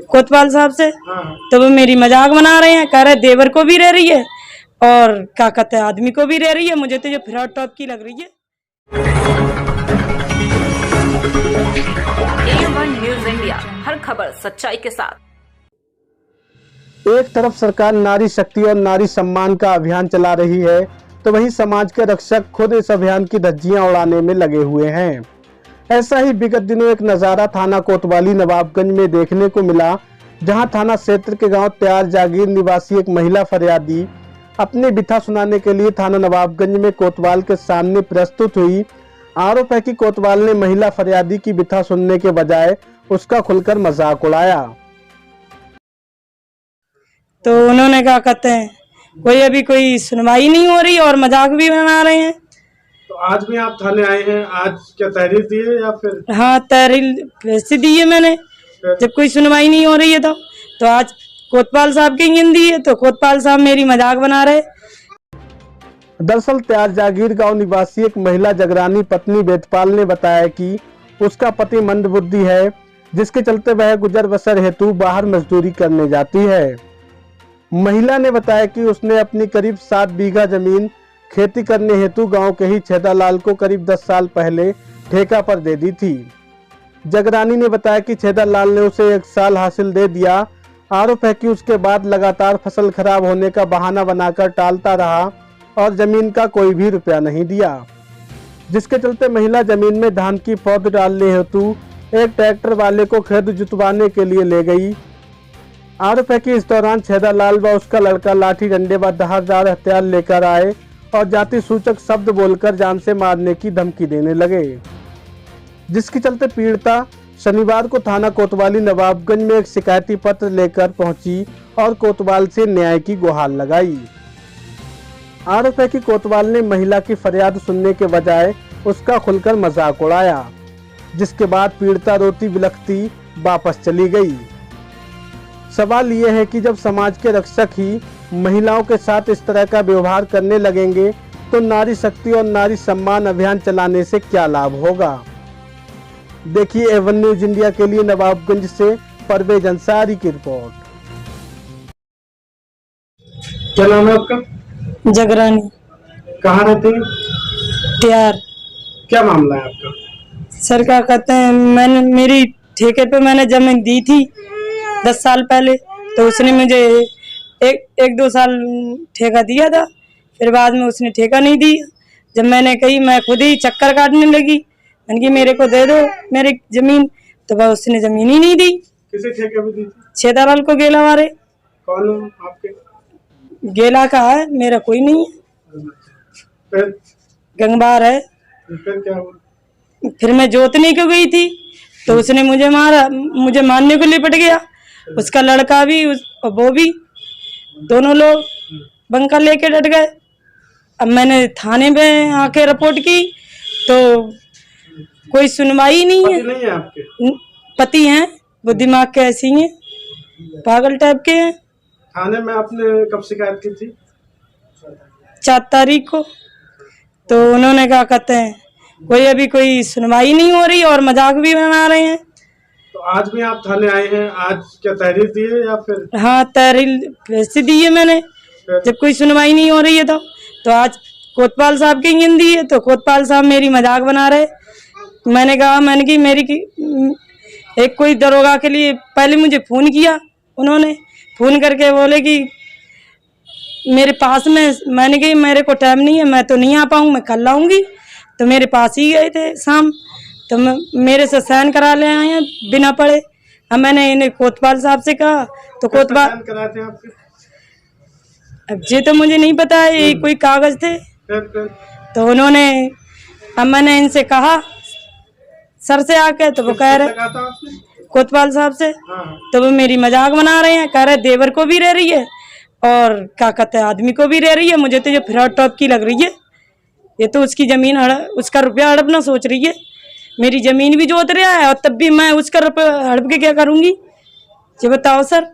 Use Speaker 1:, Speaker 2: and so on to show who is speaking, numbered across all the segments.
Speaker 1: कोतवाल साहब से।
Speaker 2: हाँ।
Speaker 1: तो वो मेरी मजाक बना रहे हैं, कह रहे देवर को भी रह रही है और क्या कहते हैं आदमी को भी रह रही है। मुझे तो ये फ्रॉड टॉप की लग रही है।
Speaker 3: A1 न्यूज़ इंडिया, हर खबर सच्चाई के साथ।
Speaker 2: एक तरफ सरकार नारी शक्ति और नारी सम्मान का अभियान चला रही है, तो वहीं समाज के रक्षक खुद इस अभियान की धज्जियां उड़ाने में लगे हुए हैं। ऐसा ही विगत दिनों एक नज़ारा थाना कोतवाली नवाबगंज में देखने को मिला, जहां थाना क्षेत्र के गांव त्यार जागीर निवासी एक महिला फरियादी अपनी बिथा सुनाने के लिए थाना नवाबगंज में कोतवाल के सामने प्रस्तुत हुई। आरोप है कि कोतवाल ने महिला फरियादी की बिथा सुनने के बजाय उसका खुलकर मजाक उड़ाया।
Speaker 1: तो उन्होंने क्या कहते हैं कोई सुनवाई नहीं हो रही और मजाक भी बना रहे हैं।
Speaker 2: तो आज भी आप थाने आए हैं, आज क्या तहरीर दी है या फिर?
Speaker 1: हाँ, तहरीर वैसे दी है मैंने, जब कोई सुनवाई नहीं हो रही है तो आज कोतवाल साहब की गिनती है तो कोतवाल साहब मेरी मजाक बना रहे।
Speaker 2: दरअसल त्यार जागीर गांव निवासी एक महिला जगरानी पत्नी वेदपाल ने बताया कि उसका पति मंदबुद्धि है, जिसके चलते वह गुजर बसर हेतु बाहर मजदूरी करने जाती है। महिला ने बताया कि उसने अपनी करीब 7 बीघा जमीन खेती करने हेतु गांव के ही छेदालाल को करीब 10 साल पहले ठेका पर दे दी थी। जगरानी ने बताया कि छेदालाल ने उसे 1 साल हासिल दे दिया। आरोप है कि उसके बाद लगातार फसल खराब होने का बहाना बनाकर टालता रहा और जमीन का कोई भी रुपया नहीं दिया, जिसके चलते महिला जमीन में धान की पौध डालने हेतु एक ट्रैक्टर वाले को खेत जुतवाने के लिए ले गई। आरोप है कि इस दौरान छेदालाल व उसका लड़का लाठी डंडे व धारदार हथियार लेकर आए और जाति सूचक शब्द बोलकर जान से मारने की धमकी देने लगे, जिसके चलते पीड़िता शनिवार को थाना कोतवाली नवाबगंज में एक शिकायती पत्र लेकर पहुंची और कोतवाल से न्याय की गुहार लगाई। आरोप है कि कोतवाल ने महिला की फरियाद सुनने के बजाय उसका खुलकर मजाक उड़ाया, जिसके बाद पीड़िता रोती बिलखती वापस चली गई। सवाल यह है कि जब समाज के रक्षक ही महिलाओं के साथ इस तरह का व्यवहार करने लगेंगे तो नारी शक्ति और नारी सम्मान अभियान चलाने से क्या लाभ होगा। देखिए A1 न्यूज़ इंडिया के लिए नवाबगंज से परवेज अंसारी की रिपोर्ट। क्या नाम है आपका?
Speaker 1: जगरानी।
Speaker 2: कहाँ रहते हैं?
Speaker 1: त्यार।
Speaker 2: क्या मामला है आपका?
Speaker 1: सर क्या कहते हैं मेरी ठेके पे मैंने जमीन दी थी 10 साल पहले, तो उसने मुझे एक 2 साल ठेका दिया था, फिर बाद में उसने ठेका नहीं दिया। जब मैंने कही मैं खुद ही चक्कर काटने लगी, मैंने कहा मेरे को दे दो मेरी जमीन, तो वह उसने जमीन ही नहीं दी।
Speaker 2: किसे ठेके पे दी थी?
Speaker 1: छेदालाल को गेला वाले।
Speaker 2: कौन है आपके?
Speaker 1: गेला का है, मेरा कोई नहीं है।
Speaker 2: फिर
Speaker 1: गंगबार है।
Speaker 2: फिर क्या हुआ?
Speaker 1: फिर मैं जोतने को गई थी तो उसने मुझे मारा, मुझे मारने को लिपट गया। उसका लड़का भी और वो भी, दोनों लोग बंका लेके डट गए। अब मैंने थाने में आके रिपोर्ट की तो कोई सुनवाई नहीं है।
Speaker 2: नहीं है आपके?
Speaker 1: पति हैं, वो दिमाग के ऐसी हैं, पागल टाइप के हैं।
Speaker 2: थाने में आपने कब शिकायत की थी?
Speaker 1: 4 तारीख को। तो उन्होंने क्या कहते हैं कोई सुनवाई नहीं हो रही और मजाक भी बना रहे हैं।
Speaker 2: तो आज भी आप थाने आए हैं, आज क्या तहरीर दी है या फिर?
Speaker 1: हाँ, तहरीर वैसे दी है मैंने, जब कोई सुनवाई नहीं हो रही है तो आज कोतवाल साहब की गिनती है तो कोतवाल साहब मेरी मजाक बना रहे। मैंने कि मेरी एक कोई दरोगा के लिए पहले मुझे फ़ोन किया, उन्होंने फ़ोन करके बोले कि मेरे पास में, मैंने कही मेरे को टाइम नहीं है, मैं तो नहीं आ पाऊँ, मैं कल आऊँगी। तो मेरे पास ही गए थे शाम, तो मेरे से साइन करा ले आए हैं बिना पढ़े। अब मैंने इन्हें कोतवाल साहब से कहा तो कोतवाल
Speaker 2: कराए थे आपके?
Speaker 1: अब ये तो मुझे नहीं पता है, ये कोई कागज थे। तो उन्होंने, अब मैंने इनसे कहा सर से आके, तो वो कह रहे कोतवाल साहब से। तो वो मेरी मजाक बना रहे हैं, कह रहे देवर को भी रह रही है और क्या कहते हैं आदमी को भी रह रही है। मुझे तो ये फ्रॉड टॉप की लग रही है। ये तो उसकी जमीन उसका रुपया हड़पना सोच रही है। मेरी जमीन भी जोत रहा है और तब भी मैं उसका रुपया हड़प के क्या करूंगी, ये बताओ सर।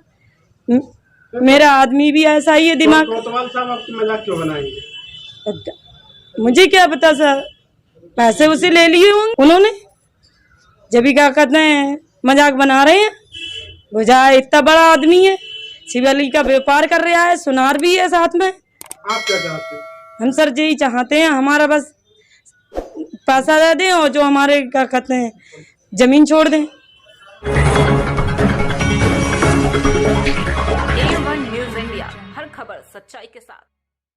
Speaker 1: मेरा आदमी भी ऐसा ही है दिमाग।
Speaker 2: कोतवाल साहब आपकी मजाक क्यों बनाएंगे?
Speaker 1: मुझे क्या पता सर, पैसे उसे ले लिए होंगे उन्होंने, जब भी क्या कहते हैं मजाक बना रहे हैं। बुझा इतना बड़ा आदमी है, शिवली का व्यापार कर रहा है, सुनार भी है साथ में।
Speaker 2: आप क्या चाहते हैं? हम
Speaker 1: सर यही चाहते हैं, हमारा बस पैसा दे दें और जो हमारे क्या कहते हैं जमीन छोड़ दें।
Speaker 3: A1 न्यूज़ इंडिया, हर खबर सच्चाई के साथ।